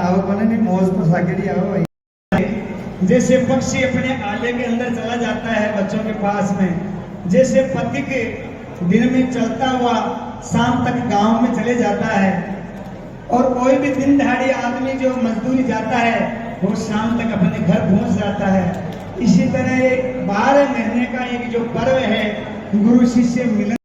आओ कोने नहीं मौज तो साकेड़ी आओ भाई। जैसे पक्षी अपने आले के अंदर चला जाता है बच्चों के पास में, जैसे पथिक दिन में चलता हुआ शाम तक गांव में चले जाता है, और कोई भी दिन दहाड़ी आदमी जो मजदूरी जाता है वो शाम तक अपने घर पहुंच जाता है। इसी तरह एक 12 महीने का एक जो पर्व है गुरु शिष्य मिलन,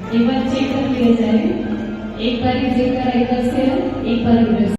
एक बार चेक कर लिया जाए, एक बार चेक करा इधर से, एक बार उधर से।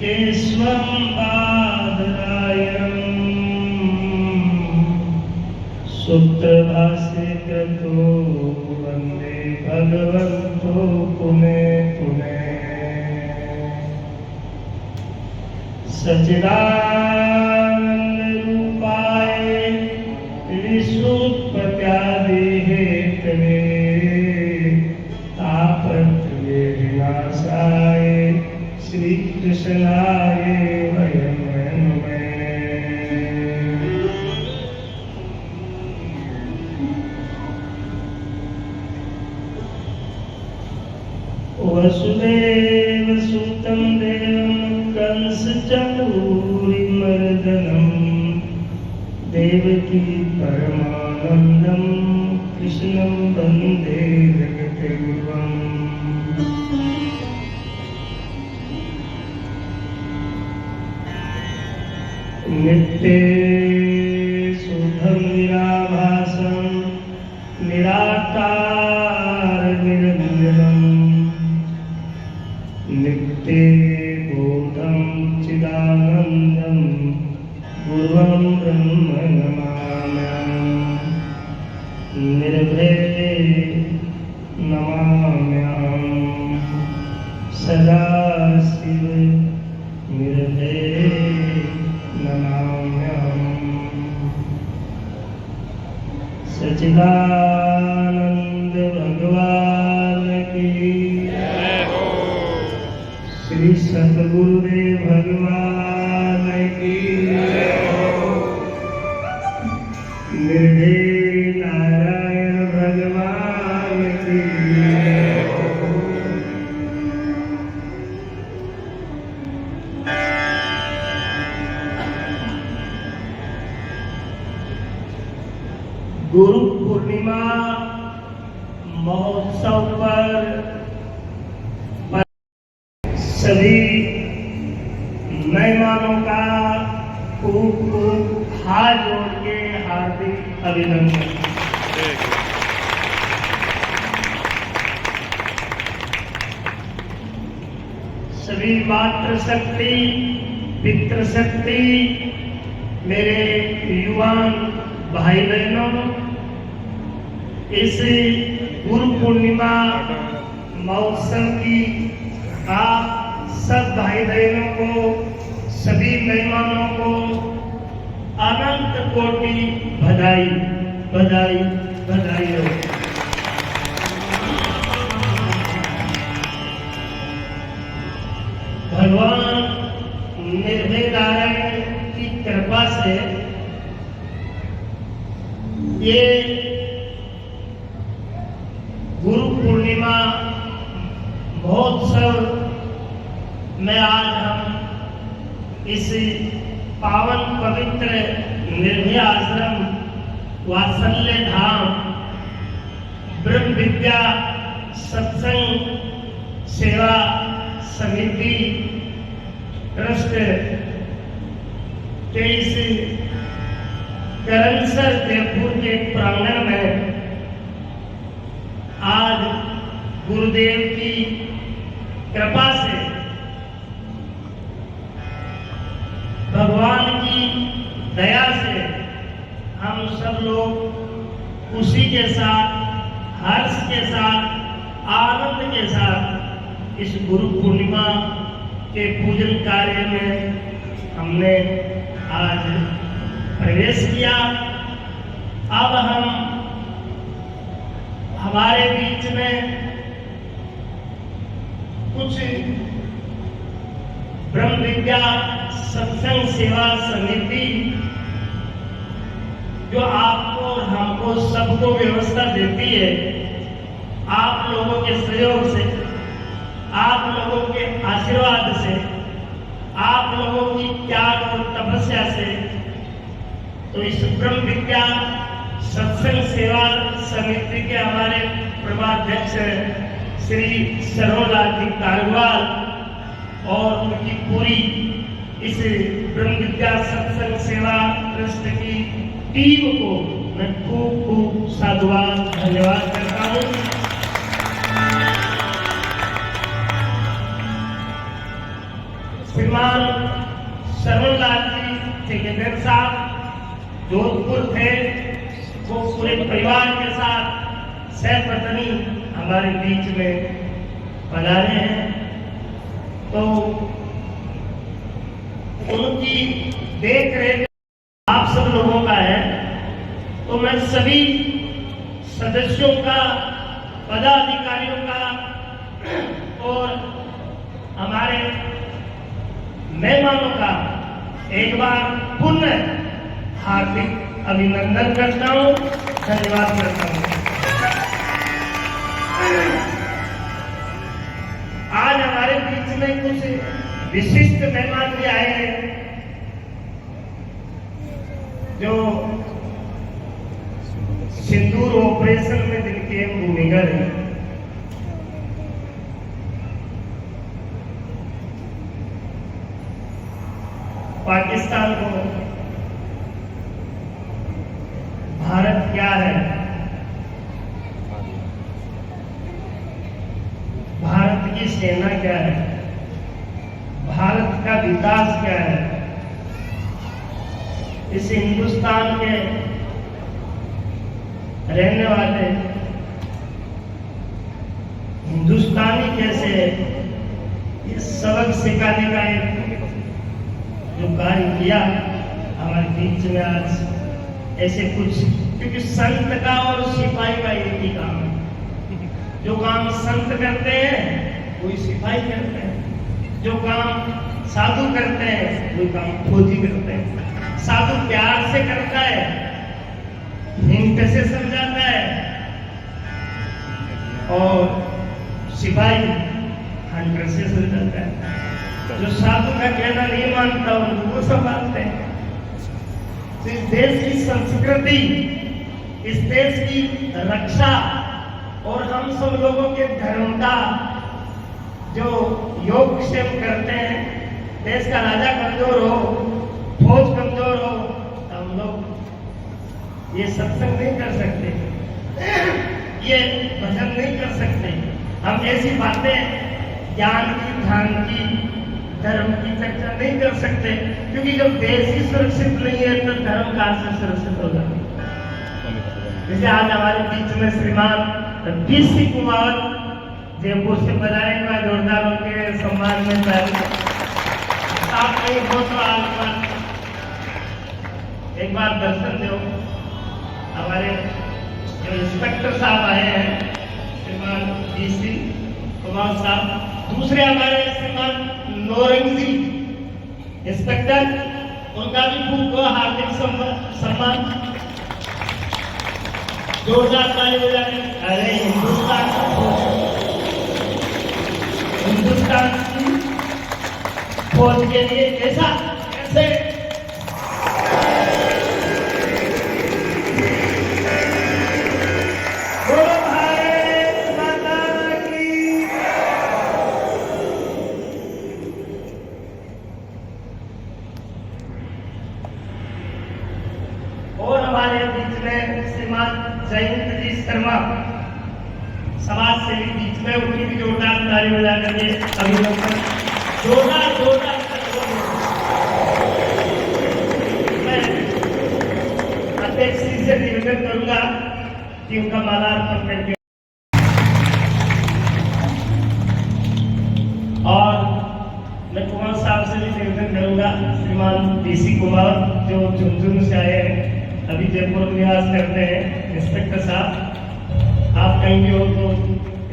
केशवं बादरायणं सूत्रभाष्यकृतो वन्दे भगवन्तो पुनः पुनः सच्चिदानन्दरूपाय विश्वोत्पत्त्यादिहेतवे तापत्रये विनाशाय श्री कृष्णाय वयं नमः। वसुदेव सुतं देवं कंसचाणूरमर्दनं देवकी परमानन्दं कृष्णं वन्दे जगद्गुरुम्। नित्ये शुद्धं निराभासं निराकार निरञ्जनं नित्ये बोधं चिदानन्दं गुरुं ब्रह्म नमाम्यहं निर्भये नमाम्यहं सदा शिव निर्भये नमाम्यहम्। सच्चिदानंद भगवान की जय हो। श्री सद्गुरुदेव भगवान की जय हो। निर्भय नारायण भगवान की जय हो। गुरु पूर्णिमा महोत्सव पर सभी मेहमानों का खूब खूब हाथ जोड़ के हार्दिक अभिनंदन। सभी मातृशक्ति पितृशक्ति मेरे युवान भाई बहनों, इस गुरु पूर्णिमा महोत्सव की आप सब भाई बहनों को, सभी मेहमानों को अनंत कोटि बधाई बधाई बधाई हो। भगवान निर्भय नारायण की कृपा से ये गुरु पूर्णिमा महोत्सव में आज हम इस पावन पवित्र निर्भय आश्रम वात्सल्य धाम ब्रह्म विद्या सत्संग सेवा समिति ट्रस्ट के इस करनसर जयपुर के प्रांगण में आज गुरुदेव की कृपा से भगवान की दया से हम सब लोग खुशी के साथ, हर्ष के साथ, आनंद के साथ इस गुरु पूर्णिमा के पूजन कार्य में हमने आज प्रवेश किया। अब हम हमारे बीच में कुछ ब्रह्म विद्या सत्संग सेवा समिति जो आपको और हमको सबको व्यवस्था देती है, आप लोगों के सहयोग से, आप लोगों के आशीर्वाद से, आप लोगों की त्याग और तपस्या से, तो इस ब्रह्म विद्या सत्संग सेवा समिति के हमारे प्रभाध्यक्ष श्री सरोजलाल जी कारवाल और उनकी पूरी इस ब्रह्म विद्या सत्संग सेवा ट्रस्ट की टीम को मैं खूब खूब साधुवाद धन्यवाद करता हूँ। श्रीमान सरोजलाल जी ठेकेदार साहब जोधपुर थे, वो पूरे परिवार के साथ सहपत्नी हमारे बीच में पधारे हैं। तो उनकी देख रेख आप सब लोगों का है, तो मैं सभी सदस्यों का, पदाधिकारियों का और हमारे मेहमानों का एक बार पुनः हार्दिक अभिनंदन करता हूं, धन्यवाद करता हूं। आज हमारे बीच में कुछ विशिष्ट मेहमान भी आए हैं जो सिंदूर ऑपरेशन में जिनकी भूमिका रही। पाकिस्तान को भारत क्या है, भारत की सेना क्या है, भारत का विकास क्या है, इस हिंदुस्तान के रहने वाले हिंदुस्तानी कैसे ये सबक सिखाने का एक जो कार्य किया हमारे बीच में आज ऐसे कुछ, क्योंकि संत का और सिपाही का एक ही काम है। जो काम संत करते हैं वही सिपाही करते हैं, जो काम साधु करते हैं वही काम फौजी करते हैं। साधु प्यार से करता है, हिंट से समझाता है, और सिपाही हंटर से समझाता है। जो साधु का कहना नहीं मानता उनको संभालते हैं। तो इस देश की संस्कृति, इस देश की रक्षा और हम सब लोगों के धर्म का जो योग क्षेम करते हैं। देश का राजा कमजोर हो, फौज कमजोर हो, तो हम लोग ये सत्संग नहीं कर सकते, ये भजन नहीं कर सकते। हम ऐसी बातें ज्ञान की, ध्यान की, धर्म की चर्चा नहीं कर सकते, क्योंकि जब देश ही सुरक्षित नहीं है तो धर्म कहां से सुरक्षित होगा। जैसे आज हमारे बीच में श्रीमान DC कुमार जयपुर से बजाएंगे, जोरदार उनके सम्मान में आप कहीं हो तो आज एक बार दर्शन दो। हमारे जो इंस्पेक्टर साहब आए हैं श्रीमान DC कुमार साहब, दूसरे हमारे श्रीमान नौरंग जी इंस्पेक्टर, उनका भी खूब हार्दिक सम्मान, जोरदार ताली बजाने। अरे हिंदुस्तान की फौज के लिए कैसा, कैसे बोलो भारत माता की। और हमारे बीच में श्रीमान जयंत जी शर्मा समाज सेवी बीच में, उनकी भी जोरदार ताली बजा करके अभिनंदन, जोरदार जोरदार। मैं अध्यक्ष जी से निवेदन करूंगा कि उनका मालार्पण करके, और मैं कुमार साहब से भी निवेदन करूंगा, श्रीमान DC कुमार जो झुंझुनू से आए हैं, अभी जयपुर निवास करते हैं। इंस्पेक्टर साहब, आप कहीं भी हो तो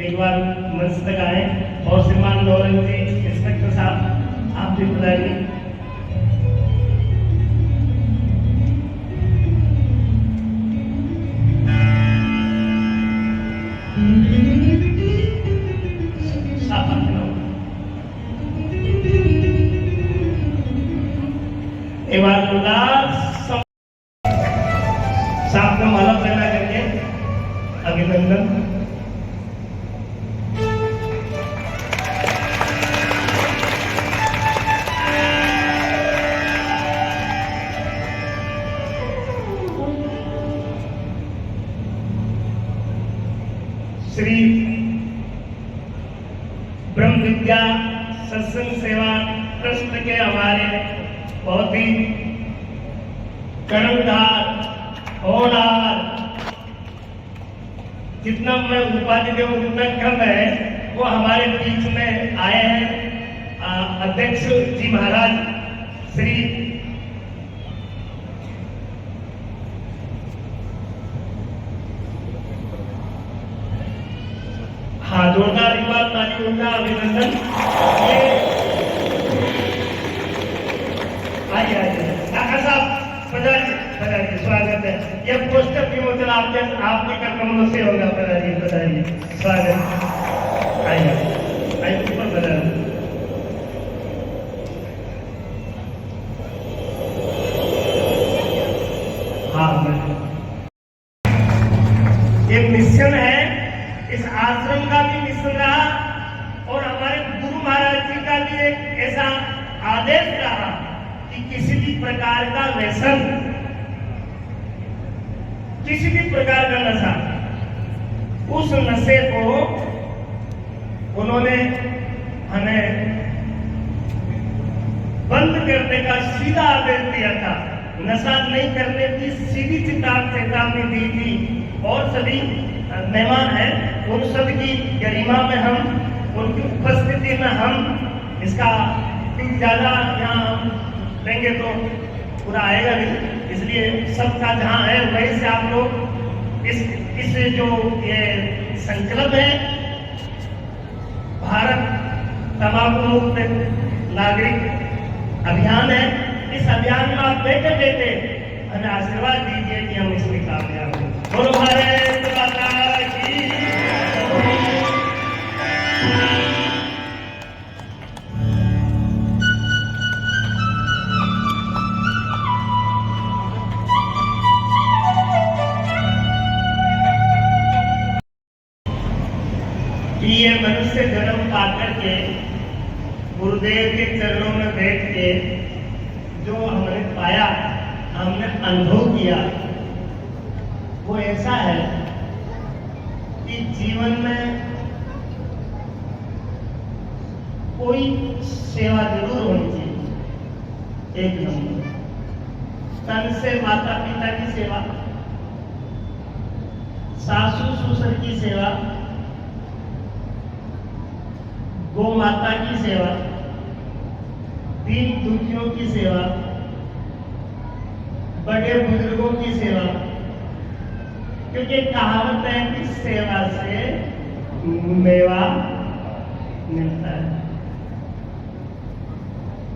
एक बार मंच तक आए, और श्रीमान नौरंग जी इंस्पेक्टर साहब, आप भी बुलाइए। एक बार साथ में माला पहना करके अभिनंदन। श्री ब्रह्म विद्या सत्संग सेवा ट्रस्ट के हमारे बहुत ही कर्णधार होनहार, जितना मैं उपाधि देव उतना कम है, वो हमारे बीच में आए हैं अध्यक्ष जी महाराज श्री हाँ, जोरदार एक बार ताली उनका अभिनंदन। आइए आइए काका साहब पधारिए, स्वागत है। ये पोस्टर विमोचन आपके कदमों से होगा। पधारिए, स्वागत। आइए आइए ऊपर पधारिए। हाँ, ये मिशन है, इस आश्रम का भी मिशन रहा और हमारे गुरु महाराज जी का भी एक ऐसा आदेश रहा कि किसी भी प्रकार का व्यसन, किसी भी प्रकार का नशा, उस नशे को उन्होंने हमें बंद करने का सीधा आदेश दिया था। नशा नहीं करने की सीधी चेतावनी दी थी और सभी मेहमान हैं, उन सब की गरिमा में हम, उनकी उपस्थिति में हम इसका ज्यादा यहाँ हम लेंगे तो पूरा आएगा नहीं, इसलिए सबका जहाँ है वहीं से आप लोग इस जो ये संकल्प है भारत तंबाकू मुक्त नागरिक अभियान है, इस अभियान में आप बैठे बैठे हमें आशीर्वाद दीजिए कि हम इसमें कामयाब हों। बोलो भारत माता की। ये मनुष्य जन्म पाकर के गुरुदेव के चरणों में बैठ के जो हमने पाया, हमने अनुभव किया, वो ऐसा है कि जीवन में कोई सेवा जरूर होनी चाहिए। एक नंबर तन से माता पिता की सेवा, सासू ससुर की सेवा, गौ माता की सेवा, दीन दुखियों की सेवा, बड़े बुजुर्गों की सेवा, क्योंकि कहावत है कि सेवा से मेवा मिलता है।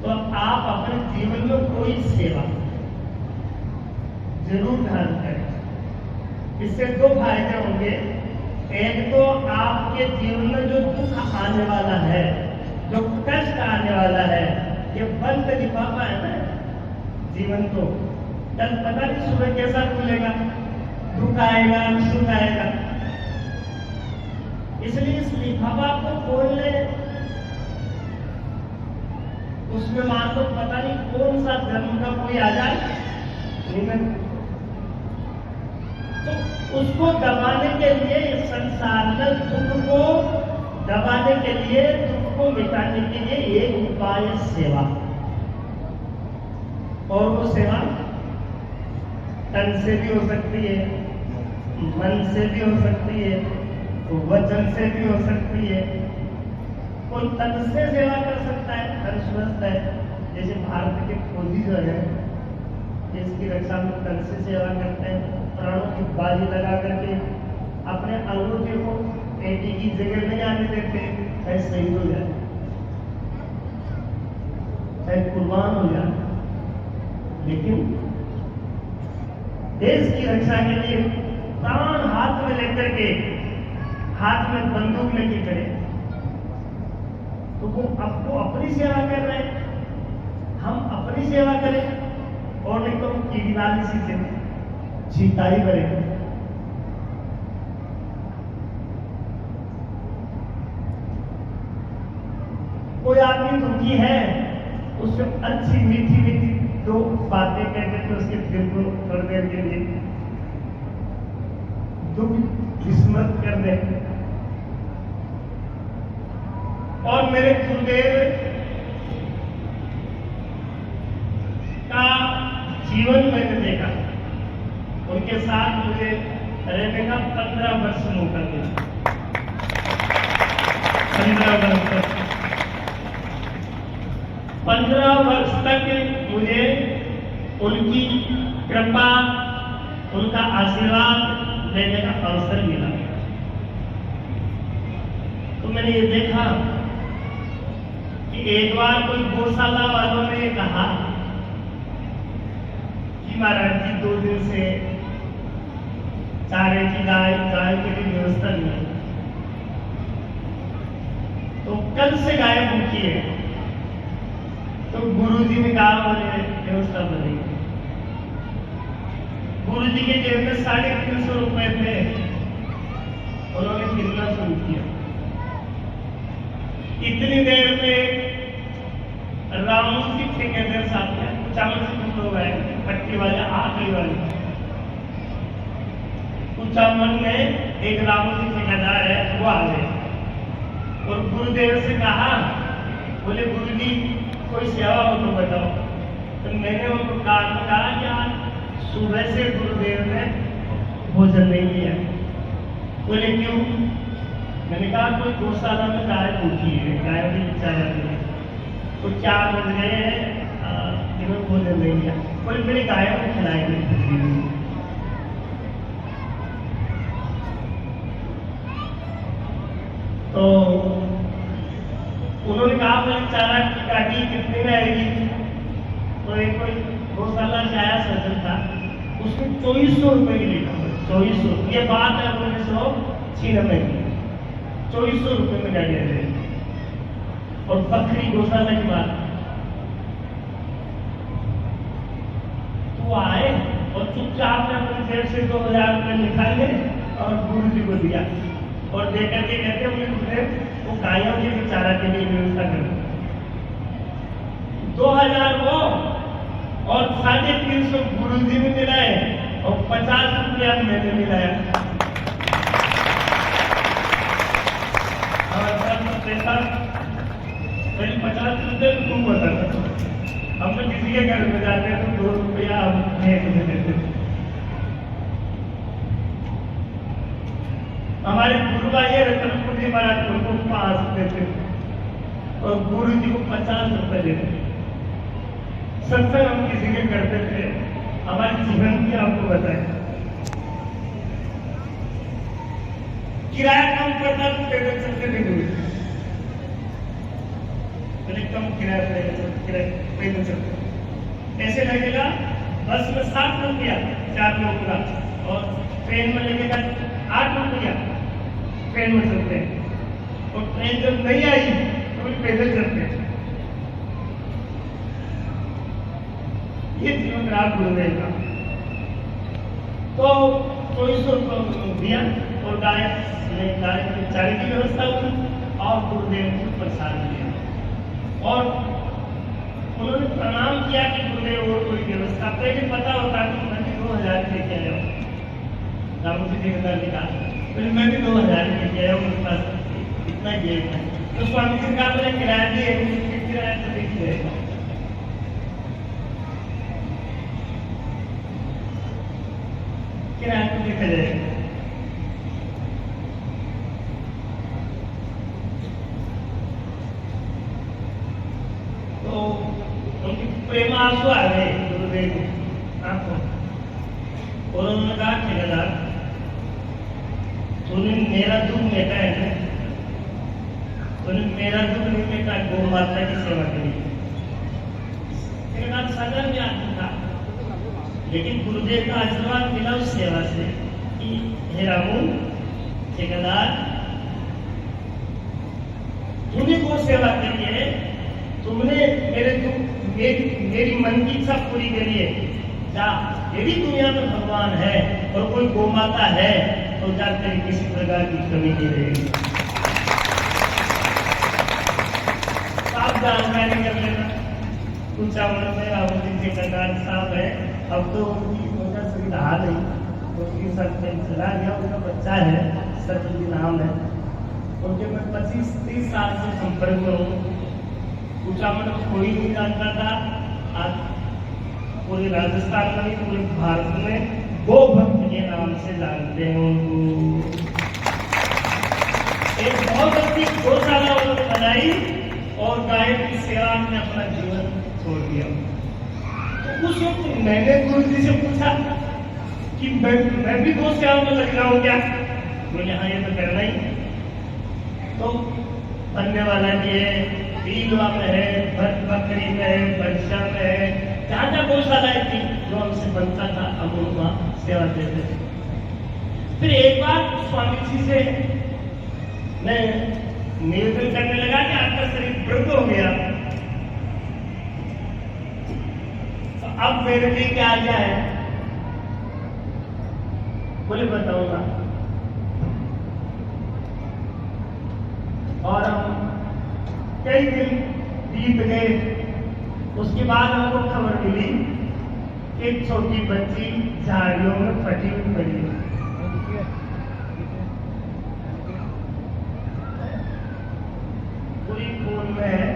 तो आप अपने जीवन में कोई सेवा जरूर धारण करें। इससे दो फायदे होंगे। एक तो आपके जीवन में जो दुख आने वाला है, जो कष्ट आने वाला है, ये बंद लिफाफा है ना जीवन को। कल पता नहीं सुबह कैसा खुलेगा, दुख आएगा, सुख आएगा, इसलिए इस लिफाफा को खोलने, उसमें मान लो पता नहीं कौन सा जन्म का कोई आ जाए, तो उसको दबाने के लिए, इस संसार में दुख को दबाने के लिए, दुख को मिटाने के लिए एक उपाय है सेवा। और वो सेवा तन से भी हो सकती है, मन से भी हो सकती है, वचन से भी हो सकती है। कोई तन से सेवा कर सकता है, तन स्वस्थ है, जैसे भारत के फौजी जो है देश की रक्षा में तन से सेवा करते हैं, प्राणों की बाजी लगा करके अपने अंगूठे को पेटी की जगह नहीं आने देते, चाहे शहीद हो जाए, चाहे कुर्बान हो जाए, लेकिन देश की रक्षा के लिए प्राण हाथ में लेकर के, हाथ में बंदूक लेके खड़े, तो वो आपको अपनी सेवा कर रहे हैं। हम अपनी सेवा करें और नहीं तो कीड़ीवाली सी सीताई बने। कोई आदमी दुखी है, उससे अच्छी मीठी मीठी दो बातें कहते तो उसके दिल को थोड़ी देर के लिए दुख विस्मृत कर दे। और मेरे गुरुदेव का जीवन मैंने देखा, उनके साथ मुझे रहने का 15 वर्ष मौका मिला। 15 वर्ष तक मुझे उनकी कृपा, उनका आशीर्वाद लेने का अवसर मिला। तो मैंने ये देखा कि एक बार कोई गौशाला वालों ने कहा कि महाराज जी 2 दिन से चारे की गाय के लिए व्यवस्था नहीं है, तो कल से गाय भूखी है। तो गुरुजी ने कहा मुझे व्यवस्था बनेगी। गुरुजी के जेब में 350 रुपए थे, उन्होंने गिनना शुरू किया। इतनी देर में रामू जी ठेकेदार साहब है, कुचामन से कुछ लोग आए, पट्टी वाले आखिरी वाले कुचामन में एक रामू जी ठेकेदार है, वो आ गए और गुरुदेव से कहा, बोले गुरुजी कोई सेवा हो तो बताओ। तो मैंने उनको कहा कि आज सुबह से गुरुदेव ने भोजन नहीं किया। बोले क्यों? मैंने कहा कोई गौशाला में गाय भूखी है, गाय भी बेचारा नहीं, तो 4 बज गए हैं, जिन्होंने भोजन नहीं किया। बोले मेरी गाय को खिलाएंगे। तो उन्होंने कहा बोले चारा की काटी कितने में आएगी? तो एक कोई गौशाला से आया सज्जन था, उसने 2400 रुपए की लिखा। 2400, ये बात है 1996 की। 2400 रुपए में गाड़ी आ जाएगी और बकरी गौशाला की बात। तो आए और चुपचाप ने अपने जेब से 2000 रुपए निकाले और गुरु जी को दिया और देकर के कहते उन्हें वो गायों के चारा के लिए व्यवस्था कर 2000 वो और 350 गुरु जी ने मिलाए और 50 रुपया मैंने मिलाया। और पैसा मेरी 50 रुपये खूब होता था। हम तो किसी के घर में जाते हैं तो 2 रुपया हम देते। हमारे गुरु भाई रतनपुर जी महाराज उनको 5 देते और गुरु जी को 50 रुपए देते। सत्संग हम किसी के करते थे, हमारे जीवन की आपको बताए किराया कम करता तो पैदल चलते थे गुरु, मैंने कम किराया पैदल चलते। ऐसे लगेगा बस में 7 रुपया 4 लोगों का और ट्रेन में लगेगा 8 रुपया। ट्रेन में चलते हैं और ट्रेन जब नहीं आई तो भी पैदल चलते हैं। ये जीवन रात गुरुदेव का। तो 2400 रुपये दिया और गाय चारे की व्यवस्था हुई और गुरुदेव को प्रसाद दिया और उन्होंने प्रणाम किया कि गुरुदेव और कोई व्यवस्था पहले पता होता कि मैंने 2000 लेके आया हूँ। रामू जी ठेकेदार ने कहा फिर मैं भी 2000 लेके आया हूँ, मेरे पास इतना जेब है। तो स्वामी जी का बोले किराया दिए, किराया तो देखिए किराया तो देखा जाएगा। तो उनकी प्रेम आंसू आ गए गुरुदेव आंखों और उन्होंने कहा ठेकेदार तूने मेरा दुख मेटा है ना, तूने मेरा दुख नहीं मेटा गौ माता की सेवा के लिए। ठेकेदार सदर में आदमी था लेकिन गुरुदेव का आशीर्वाद मिला उस सेवा से कि हे रामू ठेकेदार तूने गौ सेवा करी है, तुमने मेरे दुख मेरी मन की इच्छा पूरी करी है। जा यदि दुनिया में भगवान है और कोई गौ माता है तो जाकर किसी प्रकार की कमी नहीं रहेगी। आप जानकारी कर लेना। कुछ में राहुल जी कटार साहब है, अब तो उनकी वजह से रहा नहीं, उसकी सर चला गया, उनका बच्चा है सरजी नाम है, उनके मैं 25-30 साल से संपर्क में हूँ। कुचामन कोई नहीं जानता था, आज पूरे राजस्थान में नहीं पूरे भारत में गो भक्त के नाम से जानते हैं उनको। एक बहुत अच्छी गौशाला उन्होंने बनाई और गाय की सेवा में अपना जीवन छोड़ दिया। तो उस वक्त मैंने गुरु जी से पूछा कि मैं भी गौ सेवा में लग रहा हूँ क्या? बोले हाँ, ये तो करना ही। तो बनने वाला भी है, बीलवा में है, बकरी में है, बरसा में है, जहाँ जहाँ गौशालाएं थी जो हमसे बनता था हम उनका सेवा देते थे। फिर एक बार स्वामी जी से मैं निवेदन करने लगा कि आपका शरीर वृद्ध हो गया, तो अब मेरे लिए क्या आ गया है? बोले बताऊंगा। और हम कई दिन बीत गए, उसके बाद हमको खबर मिली कि एक छोटी बच्ची झाड़ियों में फटी हुई पड़ी है। पूरी खून में है।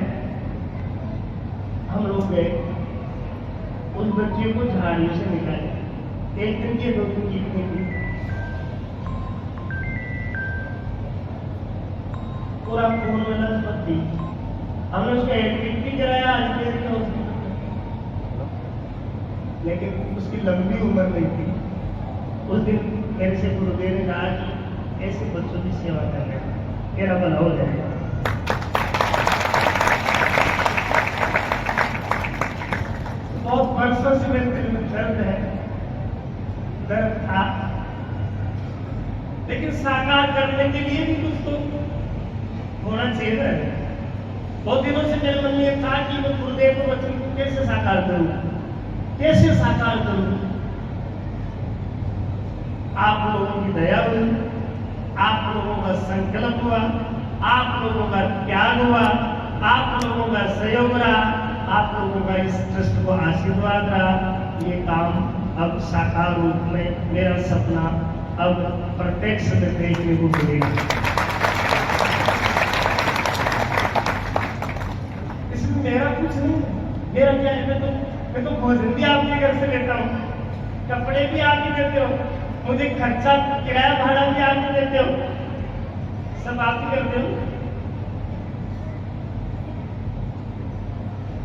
हम लोग गए, उस बच्ची को झाड़ियों से निकाले। एक दिन की 2 दिन की थी, पूरा खून में लथपथ थी। हमने उसका एडमिट भी कराया अजमेर के हॉस्पिटल में, लेकिन उसकी लंबी उम्र नहीं थी। उस दिन मेरे से गुरुदेव ने कहा कि ऐसे बच्चों की सेवा करने मेरा भला हो जाएगा। बहुत वर्षों से मेरे दिल में दर्द है, दर्द था, लेकिन साकार करने के लिए भी कुछ तो होना चाहिए ना। बहुत दिनों से मेरे मन में यह था कि मैं गुरुदेव को वचन को कैसे साकार करूं, कैसे साकार करूं। आप लोगों की दया हुई, आप लोगों का संकल्प हुआ, आप लोगों का त्याग हुआ, आप लोगों का सहयोग रहा, आप लोगों का इस ट्रस्ट को आशीर्वाद रहा। ये काम अब साकार रूप में, मेरा सपना अब प्रत्यक्ष में देखने को मिलेगा। इसमें मेरा कुछ नहीं, मेरा क्या है? मैं तो भोजन भी आपके घर से लेता हूँ, कपड़े भी आप ही देते हो, मुझे खर्चा किराया भाड़ा भी आप ही देते हो, सब आप ही करते हो।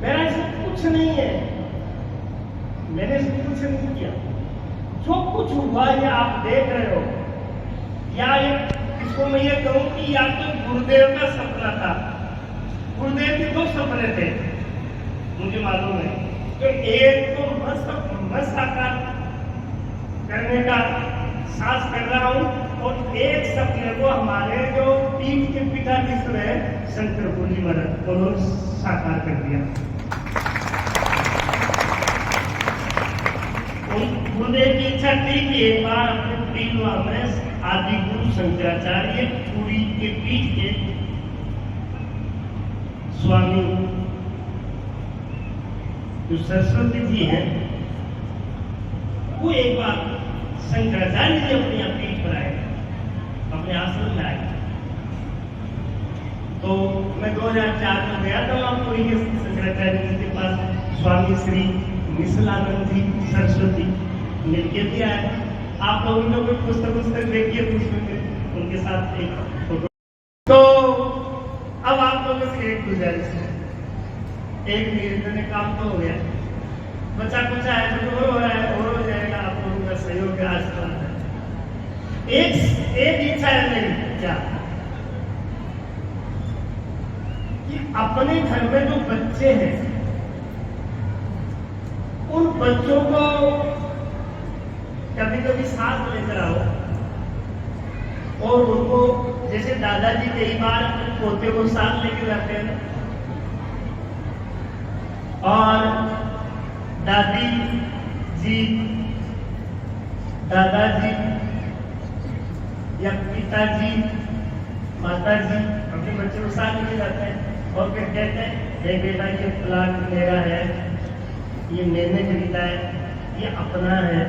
मेरा इसमें कुछ नहीं है, मैंने इसमें कुछ नहीं किया। जो कुछ हुआ ये आप देख रहे हो, या इसको मैं ये कहूं कि या तो गुरुदेव का सपना था। गुरुदेव के 2 सपने थे मुझे मालूम है, तो एक तो मैं साकार करने का साहस कर रहा हूं, और एक सपने को हमारे जो पीठ के पीठाधीश्वर है शंकरपुर जी महाराज, उन्होंने साकार कर दिया। गुरुदेव की इच्छा थी कि एक बार अपने प्रीलवा में आदि गुरु शंकराचार्य पुरी के पीठ के स्वामी जो सरस्वती जी हैं, वो एक बार शंकराचार्य जी अपनी पीठ पर आए, अपने आश्रम में आए। तो मैं 2004 में गया था वहां पुरी के शंकराचार्य जी के पास। स्वामी श्री मिश्लानंद जी सरस्वती मिलके भी आए। आप लोगों ने कोई पुस्तक देखिए तो उसमें उनके साथ एक फोटो। तो अब आप लोगों से एक गुजारिश है, एक निवेदन में काम तो हो गया, बच्चा कुछ आया तो और हो रहा है, और हो जाएगा। आप लोगों का सहयोग का आशीर्वाद है। एक इच्छा है मेरी, क्या कि अपने घर में जो बच्चे हैं उन बच्चों को कभी कभी साथ लेकर आओ, और उनको जैसे दादाजी कई बार पोते को साथ लेके जाते हैं, और दादी जी, दादाजी या पिताजी, माताजी अपने बच्चों को साथ लेके जाते हैं और फिर कहते हैं ये बेटा ये प्लाट मेरा है, ये मैंने खरीदा है, ये अपना है,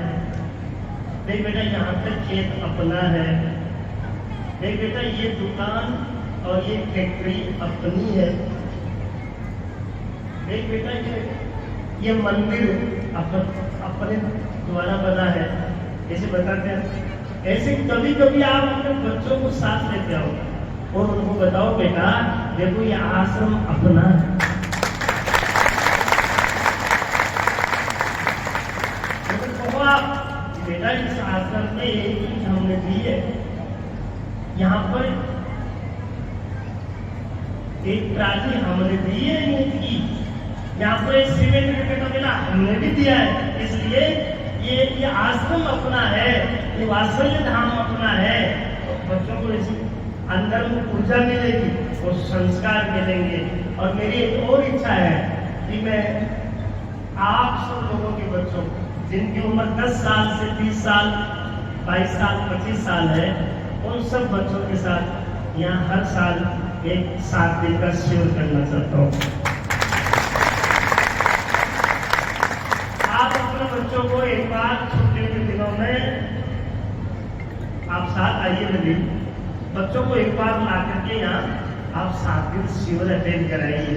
देख बेटा यहाँ पे खेत अपना है, देख बेटा ये दुकान और ये फैक्ट्री अपनी है, देख बेटा ये मंदिर अपने द्वारा बना है, ऐसे बताते हैं। ऐसे कभी कभी आप अपने बच्चों को साथ लेते आओ और उनको बताओ बेटा देखो ये आश्रम अपना है, बेटा इस आश्रम में एक चीज हमने दी है, यहाँ पर एक ट्राली हमने दी है ईंट की, यहाँ पर एक सीमेंट का कटोरा हमने भी दिया है, इसलिए ये आश्रम अपना है, ये वात्सल्य धाम अपना है। तो बच्चों को इसी अंदर में ऊर्जा मिलेगी और संस्कार मिलेंगे। और मेरी एक और इच्छा है कि मैं आप सब लोगों के बच्चों जिनकी उम्र 10 साल से 30 साल 22 साल 25 साल है, उन सब बच्चों के साथ यहाँ हर साल एक 7 दिन का शिविर करना चाहता हूँ। आप अपने बच्चों को एक बार छुट्टी के दिनों में आप साथ आइए, मेरे बच्चों को एक बार ला करके यहाँ आप 7 दिन शिविर अटेंड कराइए।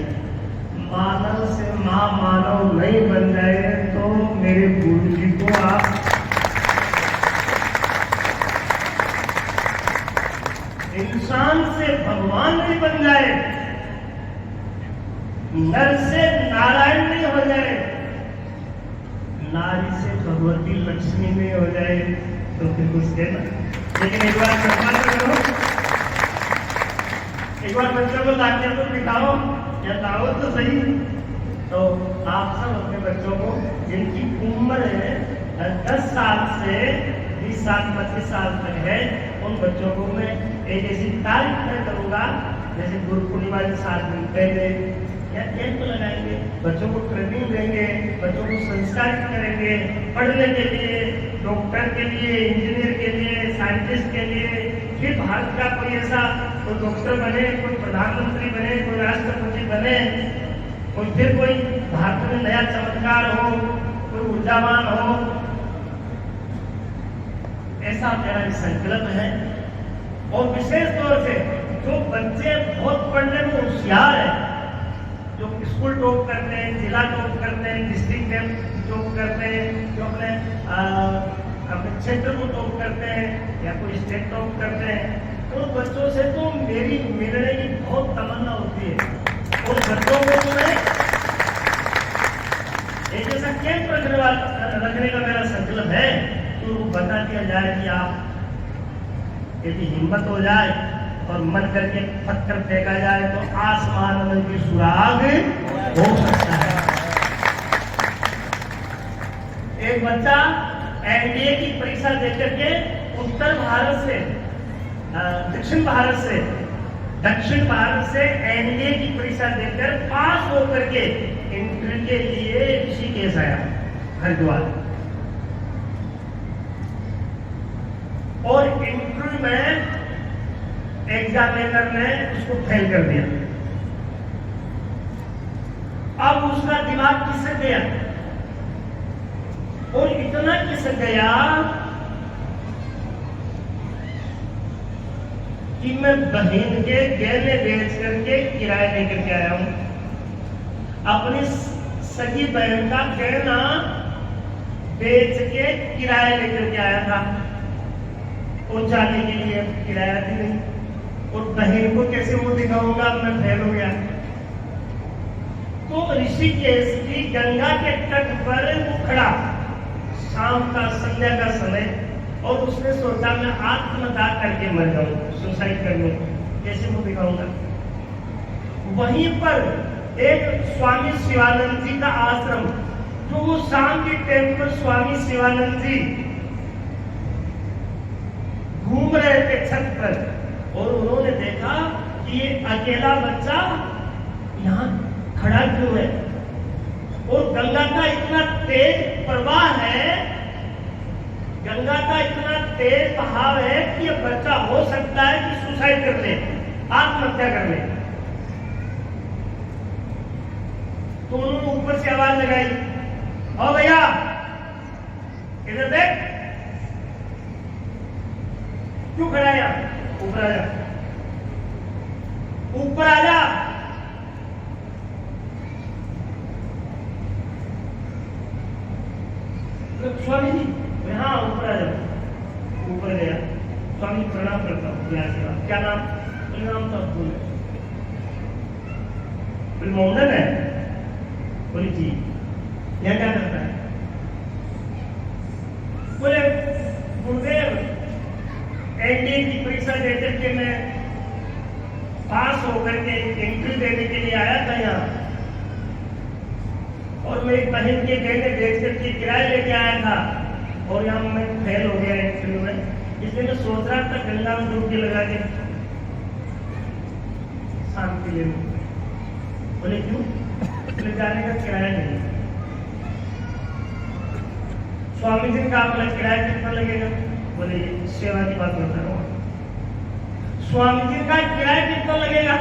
मानव से माँ मानव नहीं बन जाए तो मेरे गुरु जी को आप इंसान से भगवान नहीं बन जाए, नर से नारायण नहीं हो जाए, नारी से भगवती लक्ष्मी नहीं हो जाए तो फिर कुछ देना। लेकिन एक बार करो, एक बार बच्चों को लाके तो दिखाओ या लाओ तो सही। तो आप सब अपने बच्चों को जिनकी उम्र है 10 साल से 20 साल 25 साल तक है, उन बच्चों को मैं एक ऐसी तारीख तय करूंगा जैसे गुरु पूर्णिमा के 7 दिन पहले या कैंप लगाएंगे, बच्चों को ट्रेनिंग देंगे, बच्चों को संस्कारित करेंगे पढ़ने के लिए, डॉक्टर के लिए, इंजीनियर के लिए, साइंटिस्ट के लिए। फिर भारत का कोई ऐसा कोई डॉक्टर बने, कोई प्रधानमंत्री बने, कोई राष्ट्रपति बने, कोई फिर कोई भारत में नया चमत्कार हो, कोई ऊर्जावान हो, ऐसा मेरा संकल्प है। और विशेष तौर से जो बच्चे बहुत पढ़ने में होशियार है, जो स्कूल टॉप करते हैं, जिला टॉप करते हैं, डिस्ट्रिक्ट टॉप करते हैं, जो अपने क्षेत्र को टॉप करते हैं या कोई स्टेट टॉप करते हैं, तो उन बच्चों से तो मेरी मिलने की बहुत तमन्ना होती है। उन बच्चों को तो मैं एक ऐसा कैंप रखने का मेरा संकल्प है तो बता दिया जाए कि आप यदि हिम्मत हो जाए और मन करके पत्थर फेंका जाए तो आसमान में भी सुराग हो सकता है। एक बच्चा एनडीए की परीक्षा देकर के उत्तर भारत से दक्षिण भारत से एनडीए की परीक्षा देकर पास होकर के इंटरव्यू के लिए ऋषिकेश आया, हरिद्वार, और इंटरव्यू में एग्जामिनर ने उसको फेल कर दिया। अब उसका दिमाग खिसक गया और इतना खिसक गया कि मैं बहन के गहने बेच करके किराए लेकर के आया हूं। अपनी सगी बहन का गहना बेच के किराए लेकर के आया था, और जाने के लिए किराया भी नहीं, और बहन को कैसे वो दिखाऊंगा, मैं फेल हो गया। तो ऋषिकेश की गंगा के तट पर वो खड़ा, शाम का संध्या का समय, और उसने सोचा मैं आत्मदाह करके मर जाऊं, सुसाइड कर लूं, कैसे वो दिखाऊंगा। वहीं पर एक स्वामी शिवानंद जी का आश्रम, जो वो शाम के टाइम पर स्वामी शिवानंद जी घूम रहे थे छत पर, और उन्होंने देखा कि ये अकेला बच्चा यहाँ खड़ा क्यों है, और गंगा का इतना तेज प्रवाह है, गंगा का इतना तेज बहाव है कि ये बच्चा हो सकता है कि सुसाइड कर ले, आत्महत्या कर ले। तो उन्होंने ऊपर से आवाज लगाई, ओ भैया इधर देख, क्यों खड़ा है? ऊपर आ जा, ऊपर आ जा। स्वामी जी, हाँ ऊपर आ जाओ। ऊपर गया, स्वामी प्रणाम करता हूँ, क्या नाम? नाम तो बोले, बोले मोहन है। बोली जी, यह क्या करता है? बोले गुरुदेव, एनडीए की परीक्षा देते के मैं पास होकर के एंट्री देने के लिए आया था यहाँ, और मेरी बहन के कहने देख करके किराया लेके आया था, और यहाँ मैं फेल हो गया इंटरव्यू में, इसलिए मैं सोच रहा था गंगा में डुबकी लगा के शांति ले लूं। बोले क्यों? बोले जाने का किराया नहीं। स्वामी जी का आपका किराया कितना लगेगा? बोले सेवा की बात करता हूँ। स्वामी जी का किराया कितना लगेगा?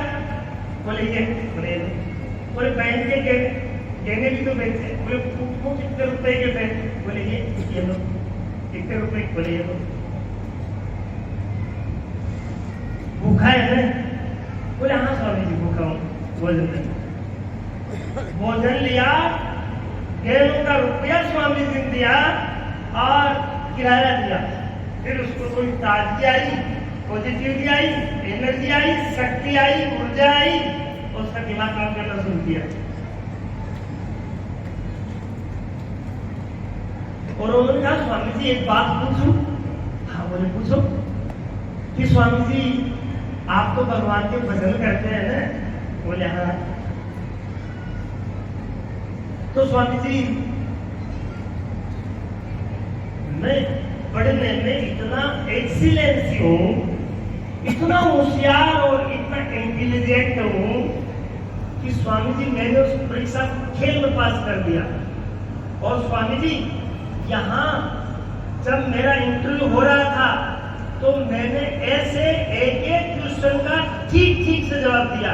बोले ये, बोले बैंक के देने भी तो बेचते, बोले कितने रुपए के बैंक? बोले ये लो, कितने रुपए? बोले ये लो। भूखा है ना? बोले हाँ स्वामी जी भूखा हूँ। भोजन लिया, 1.5 का रुपया स्वामी जी दिया और किराया दिया। फिर उसको थोड़ी ताजगी आई, पॉजिटिविटी आई, एनर्जी आई, शक्ति आई, ऊर्जा आई, और उसका दिमाग काम करना शुरू किया। और उन्होंने कहा स्वामी जी एक बात पूछूं? हाँ बोले पूछो। कि स्वामी जी आप तो भगवान के भजन करते हैं ना? बोले हाँ। तो स्वामी जी मैं पढ़ने में इतना एक्सीलेंसी हूँ, इतना होशियार और इतना इंटेलिजेंट हूँ कि स्वामी जी मैंने उस परीक्षा को खेल में पास कर दिया। और स्वामी जी यहाँ जब मेरा इंटरव्यू हो रहा था तो मैंने ऐसे एक क्वेश्चन का ठीक से जवाब दिया।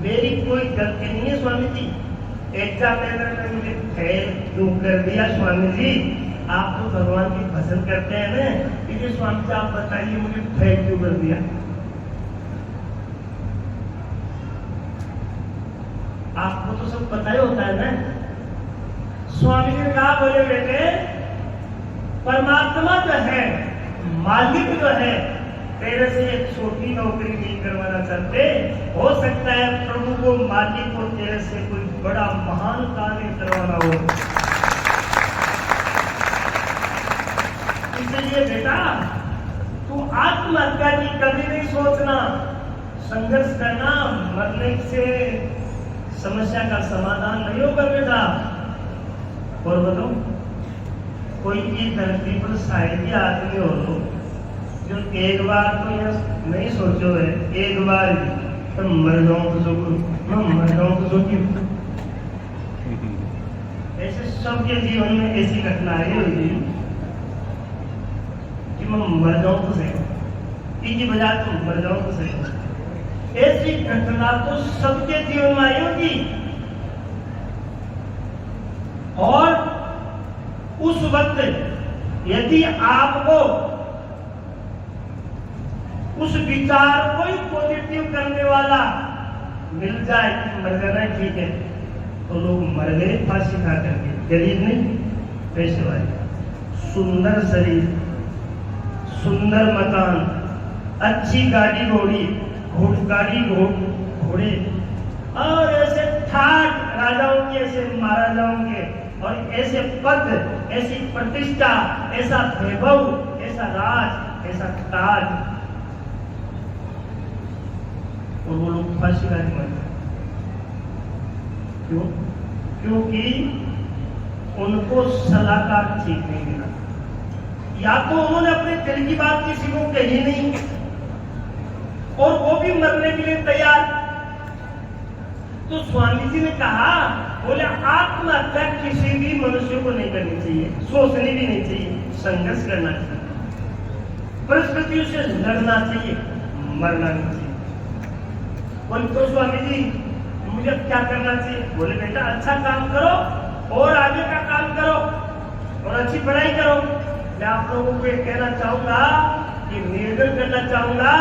मेरी कोई गलती नहीं है स्वामी जी, एग्जामिनर ने मुझे फेल क्यों कर दिया? स्वामी जी आप तो भगवान की भजन करते हैं ना, इसलिए स्वामी जी आप बताइए मुझे फेल क्यों कर दिया? आपको तो सब पता ही होता है ना। स्वामी जी ने कहा बोले बेटे, परमात्मा जो है, मालिक जो है, तेरे से एक छोटी नौकरी नहीं करवाना चाहते। हो सकता है प्रभु को, मालिक को तेरे से कोई बड़ा महान कार्य करवाना हो। इसलिए बेटा तू आत्महत्या की कभी नहीं सोचना, संघर्ष करना, मरने से समस्या का समाधान नहीं होगा बेटा। और बताओ, कोई भी धरती पर शायद आदमी हो जो एक बार तो यह नहीं सोचो है, एक बार तो मर जाऊं तो मैं मर जाऊं तो ऐसे सबके जीवन में ऐसी घटनाएं हुई कि मैं मर जाऊं तो सही, इनकी बजाय तो मर जाऊं तो सही। ऐसी घटना तो सबके जीवन में आई होगी। और उस वक्त यदि आपको उस विचार को ही पॉजिटिव करने वाला मिल जाए कि मर जाना ठीक है, तो लोग मर गए फांसी खा करके। गरीब नहीं, पैसे वाले, सुंदर शरीर, सुंदर मकान, अच्छी गाड़ी घोड़ी, घोड़े, और ऐसे ठाट राजाओं के, ऐसे महाराजाओं के, और ऐसे पद, ऐसी प्रतिष्ठा, ऐसा वैभव, ऐसा राज, ऐसा ताज, और वो लोग फांसी का मर गए। क्यों? क्योंकि उनको सलाहकार ठीक नहीं मिला, या तो उन्होंने अपने दिल की बात किसी को कही नहीं, और वो भी मरने के लिए तैयार, तो स्वामी जी ने कहा, बोले आत्महत्या किसी भी मनुष्य को नहीं करनी चाहिए, सोचनी भी नहीं चाहिए, संघर्ष करना चाहिए, परिस्थितियों से लड़ना चाहिए, मरना नहीं चाहिए। बोले तो स्वामी जी मुझे क्या करना चाहिए? बोले बेटा अच्छा काम करो और आगे का काम करो और अच्छी पढ़ाई करो। मैं आप लोगों को ये कहना चाहूंगा कि निवेदन करना चाहूंगा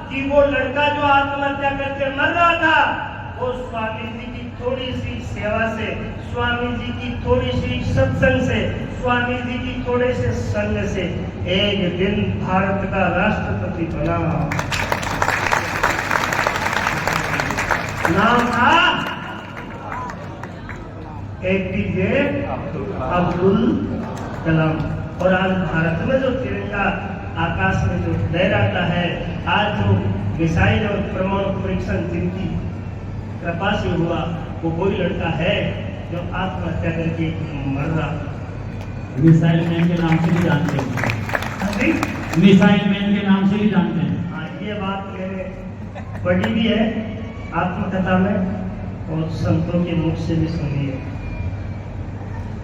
कि वो लड़का जो आत्महत्या करके मर रहा था, वो स्वामी जी की थोड़ी सी सेवा से, स्वामी जी की थोड़ी सी सत्संग से, स्वामी जी की थोड़े से संग से एक दिन भारत का राष्ट्रपति बना। नाम था APJ अब्दुल कलाम। और आज भारत में जो तिरंगा आकाश में जो लहराता है, आज जो मिसाइल और परमाणु परीक्षण जिनकी कृपा से हुआ, वो कोई लड़का है जो आत्महत्या करके मर रहा। मिसाइल मैन के नाम से भी जानते हैं, मिसाइल मैन के नाम से भी जानते हैं। हाँ, ये बात मैंने पढ़ी भी है आत्मकथा में और संतों के मुख से भी सुनी है।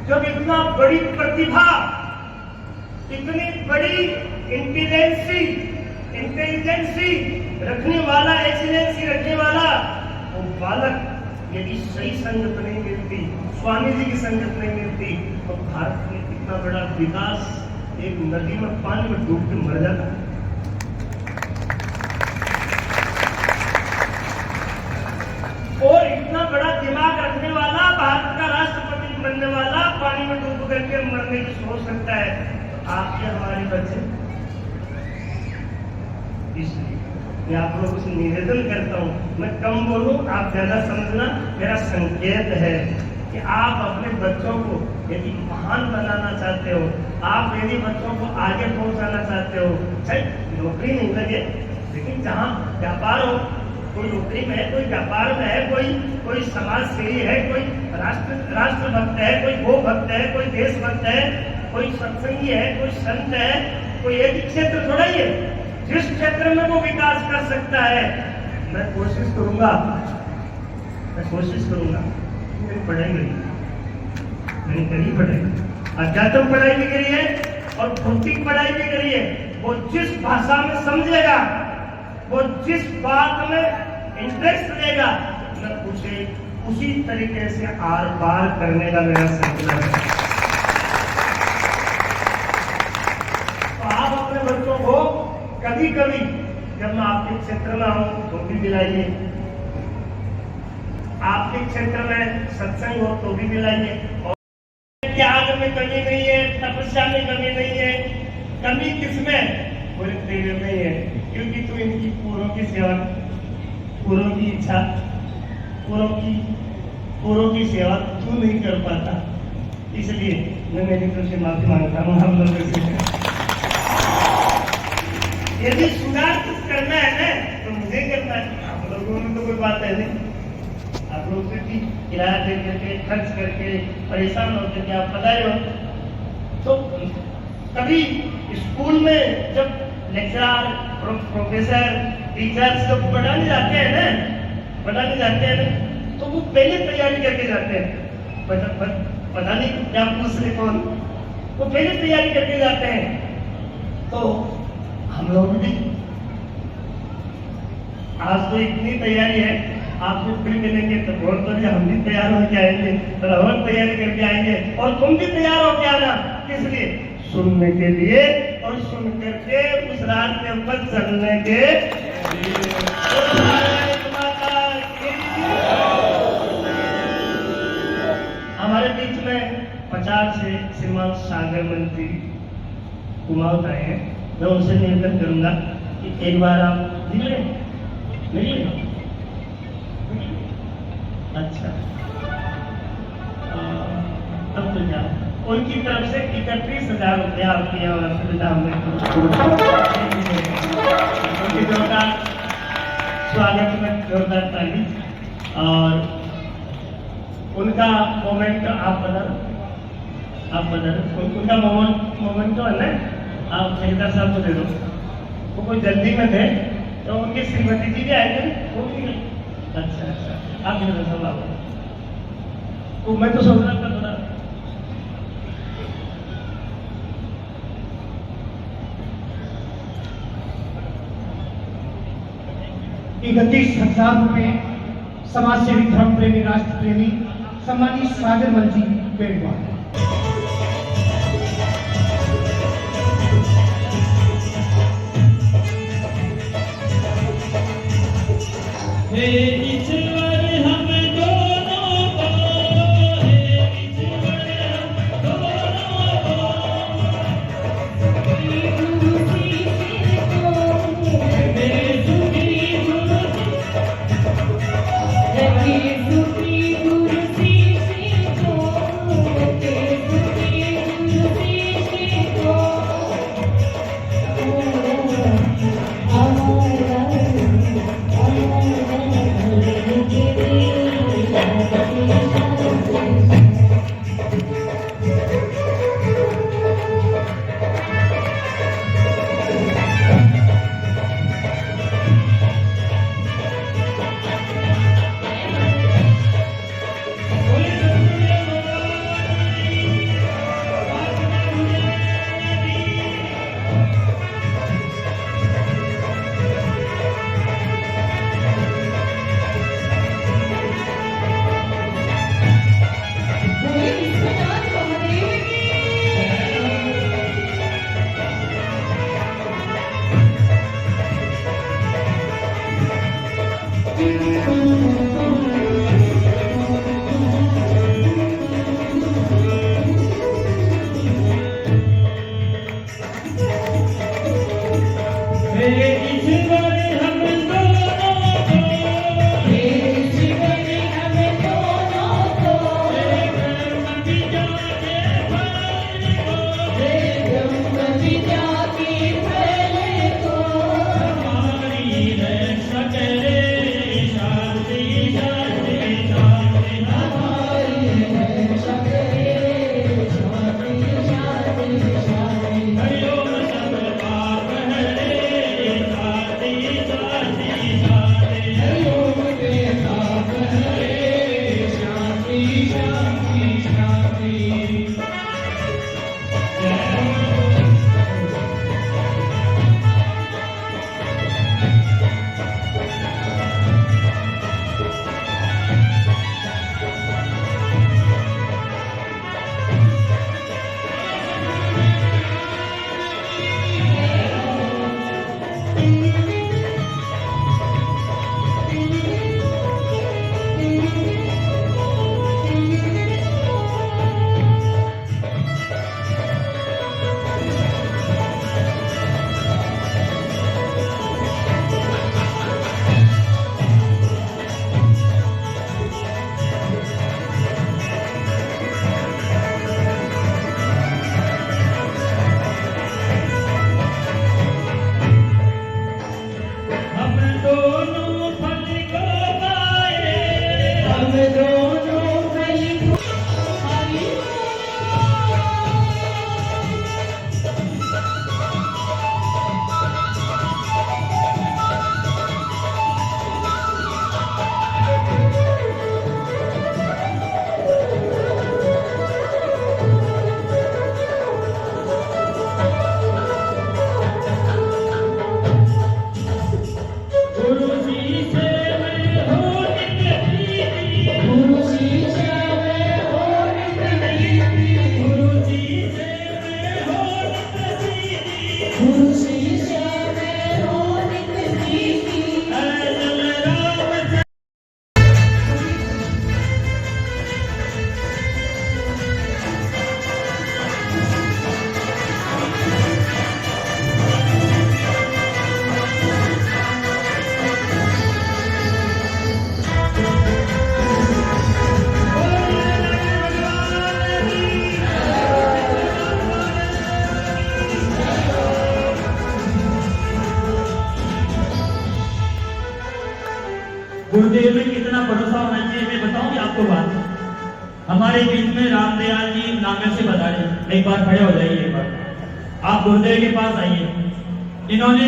जब इतना बड़ी प्रतिभा, इतनी बड़ी इंटेलिजेंसी रखने वाला, एक्सीलेंसी रखने वाला वो बालक यदि सही संगत नहीं मिलती, स्वामी जी की संगत नहीं मिलती, तो भारत में इतना बड़ा विकास एक नदी में पानी में डूब के मर जाता। और इतना बड़ा दिमाग रखने वाला, भारत का राष्ट्रपति बनने वाला पानी में डूब करके मरने की सोच सकता है, तो आपके हमारे बच्चे। इसलिए मैं आप लोगों से निवेदन करता हूँ, मैं कम बोलूँ, आप ज्यादा समझना, मेरा संकेत है कि आप अपने बच्चों को यदि महान बनाना चाहते हो, आप यदि बच्चों को आगे पहुंचाना चाहते हो, चाहे नौकरी नहीं लगे, लेकिन जहाँ व्यापार हो, कोई नौकरी में है, कोई व्यापार में है, कोई समाज सेवी है, कोई राष्ट्रभक्त है, कोई गो भक्त है, कोई देशभक्त है, कोई सत्संगी है, कोई संत है, कोई एक ही क्षेत्र थोड़ा ही है, जिस क्षेत्र में वो विकास कर सकता है, मैं कोशिश करूंगा। मैंने पढ़ाई करी, मैंने करी पढ़ाई, अध्यात्म पढ़ाई भी करी है और भौतिक पढ़ाई भी करी है। वो जिस भाषा में समझेगा, वो जिस बात में इंटरेस्ट लेगा, मैं उसी तरीके से आर पार करने का मेरा संकल्प है। तो आप अपने बच्चों को कभी कभी जब मैं आपके क्षेत्र में आऊं तो भी मिलाइए, आपके क्षेत्र में सत्संग हो तो भी मिलाइए। और त्याग में कमी नहीं है, तपस्या में कमी नहीं है, कमी किसमें? बोले तेरे में है, क्योंकि तू इनकी पूरों की सेवा, पूरों की इच्छा, पूरों की सेवा तू नहीं कर पाता, इसलिए मैं मेरी तरफ से माफी मांगता हूँ हम लोगों से। यदि सुधार कुछ करना है ना तो मुझे करना है, आप लोगों में तो कोई बात है नहीं। आप लोग भी किराया दे करके, खर्च करके, परेशान होकर के आप पढ़ाए हो, तो कभी स्कूल में जब लेक्चरर, प्रोफेसर, टीचर्स जब पढ़ाने जाते हैं ना, तो वो पहले तैयारी करके जाते हैं। पता नहीं क्या पूछ रहे कौन, वो पहले तैयारी करके जाते हैं। तो हम लोग भी आज तो इतनी तैयारी है, आपको फिर मिलेंगे तो बहुत बढ़िया, हम भी तैयार होकर आएंगे, और तैयारी करके आएंगे, और तुम भी तैयार होकर आना। किस लिए? सुनने के लिए, और सुन करके उस रास्ते पर चलने के लिए। हमारे बीच में 50 से श्रीमान सागर मंत्री कुमाऊं आए हैं, मैं उनसे निवेदन करूंगा कि एक बार आप मिले। अच्छा, तब तो क्या, उनकी तरफ से 31,000 रुपया आपके यहाँ सुविधा हमने जोरदार स्वागत में जोरदार ताली। और उनका मोमेंट आप बदल उनका मोमेंट तो है ना, आप ठेकेदार साहब को दे दो, वो कोई जल्दी में थे तो उनकी श्रीमती जी भी आए थे, वो भी अच्छा अच्छा, आप मेरा सवाल तो मैं तो सोच रहा था थोड़ा 31,000 रुपए समाज सेवी, धर्म प्रेमी, राष्ट्र प्रेमी सम्मानित सागर मल जी बेड़वा। हे ईश्वर हम दोनों को, हे ईश्वर हम दोनों को, गुरुदेव में कितना भरोसा होना चाहिए मैं बताऊंगी आपको बात। हमारे बीच में रामदयाल जी नामे से बता रहे, एक बार खड़े हो जाइए, एक बार आप गुरुदेव के पास आइए। इन्होंने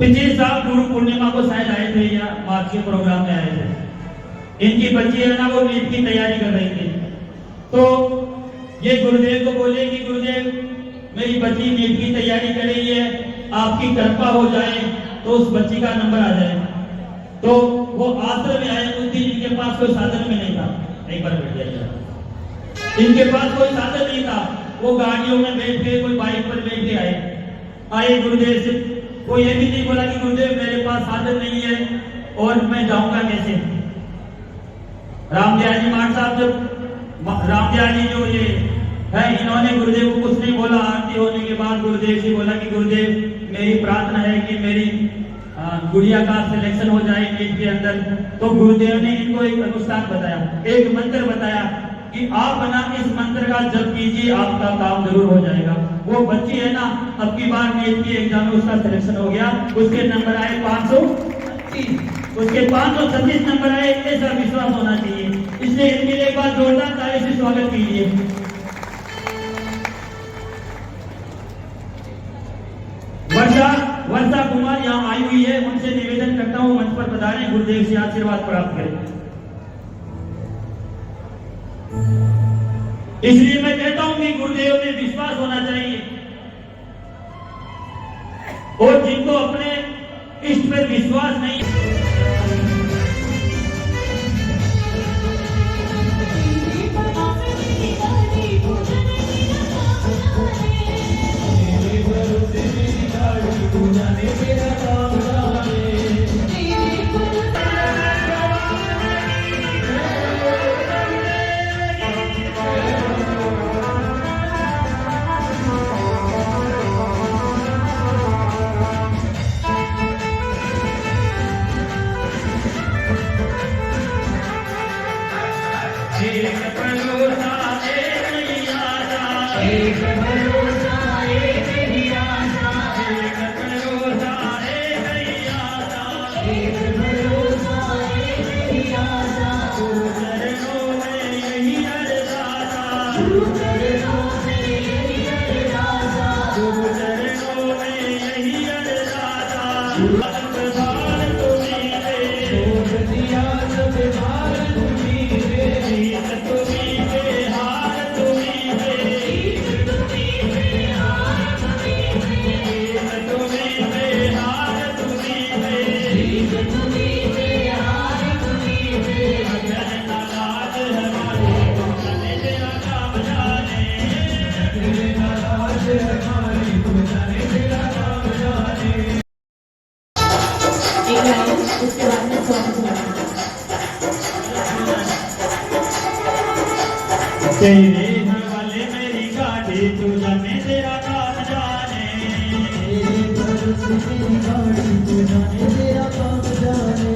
पिछले साल गुरु पूर्णिमा को शायद आए थे या मार्च के प्रोग्राम में आए थे। इनकी बच्ची है ना, वो नीट की तैयारी कर रही थी। तो ये गुरुदेव को बोले कि गुरुदेव मेरी बच्ची नीट की तैयारी कर रही है, आपकी कृपा हो जाए तो उस बच्ची का नंबर आ जाए। तो वो आश्रम में आए। उस दिन इनके पास कोई साधन में नहीं था। एक बार बैठ जाइए। इनके पास कोई साधन नहीं था। वो गाड़ियों में बैठ के, कोई बाइक पर बैठ के आए गुरुदेव से। वो ये भी नहीं बोला कि गुरुदेव मेरे पास साधन नहीं है और मैं जाऊंगा कैसे। रामदयाल जी मान साहब, जब रामदयाल जी जो ये है, इन्होंने गुरुदेव को कुछ नहीं बोला। आरती होने के बाद गुरुदेव से बोला कि गुरुदेव मेरी प्रार्थना है कि मेरी गुड़िया का सिलेक्शन हो जाए नीट के अंदर। तो गुरुदेव ने इनको एक अनुष्ठान बताया, एक मंत्र बताया कि आप बना इस मंत्र का जप कीजिए, आपका काम जरूर हो जाएगा। वो बच्ची है ना, अब की बार नीट की एग्जाम में उसका सिलेक्शन हो गया। उसके नंबर आए 530, उसके 536 नंबर आए। ऐसा विश्वास होना चाहिए। इसलिए इनके लिए एक बार जोरदार ताली से स्वागत कीजिए। वर्षा कुमार यहाँ आई हुई है, उनसे निवेदन करता हूँ मंच पर पधारें, गुरुदेव से आशीर्वाद प्राप्त करें। इसलिए मैं कहता हूं कि गुरुदेव में विश्वास होना चाहिए, और जिनको अपने इष्ट पर विश्वास नहीं, तेरे हवाले मेरी गाड़ी, तू जाने तेरा काम जाने। तेरे भरोसे मेरी गाड़ी, तू जाने तेरा काम जाने।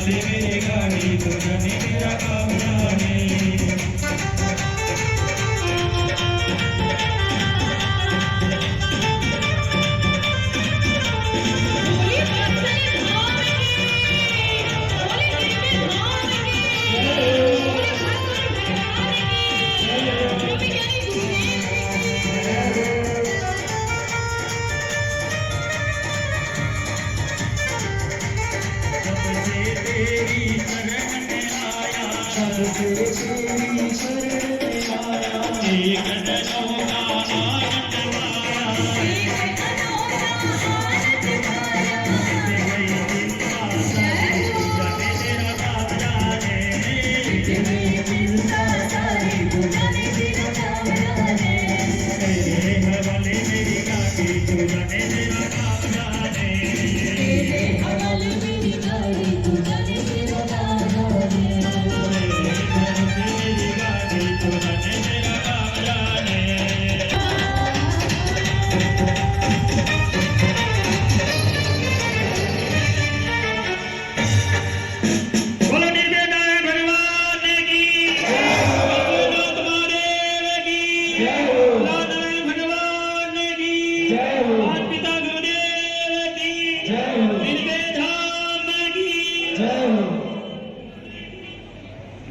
वाले मेरी गाड़ी तो जाने मेरा काम जाने।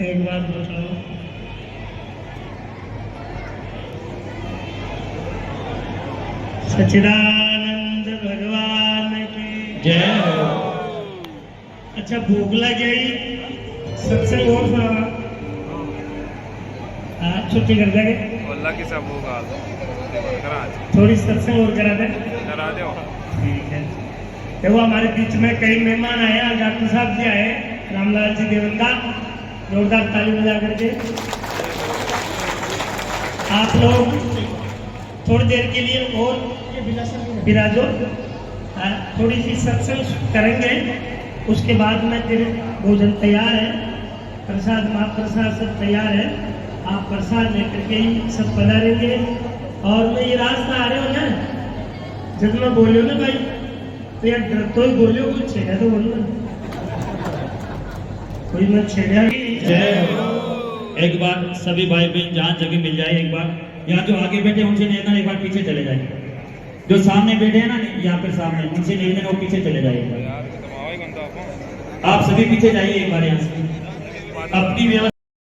एक बात बताओ, सच्चिदानंद भगवान की जय हो। अच्छा भूख लग गई, सत्संग और सुनावा। हाँ छुट्टी कर देंगे, अल्लाह की सब होगा थोड़ी सत्संग और करा दे। करा दो। ठीक है। देखो हमारे बीच में कई मेहमान आए, आज डॉक्टर साहब जी आए, रामलाल जी देवंदा, जोरदार ताली बजा करके। आप लोग थोड़ी देर के लिए और विराजो, थोड़ी सी सत्संग करेंगे, उसके बाद में फिर भोजन तैयार है, प्रसाद महाप्रसाद सब तैयार है, आप प्रसाद लेकर के ही सब पधारेंगे। और मैं ये रास्ता आ रहे हो ना, जब मैं बोलियो ना भाई तो यार डर तो ही बोलियो, कुछ छेड़ा तो बोलो ना, कोई मत छेड़ा। जय हो। एक बार सभी भाई बहन जहाँ जगह मिल जाए, एक बार यहाँ जो आगे बैठे उनसे निवेदन एक बार पीछे चले जाए, जो सामने बैठे हैं ना यहाँ पे सामने, उनसे निवेदन वो पीछे चले जाए। आप सभी पीछे जाइए एक बार यहाँ से, अपनी व्यवस्था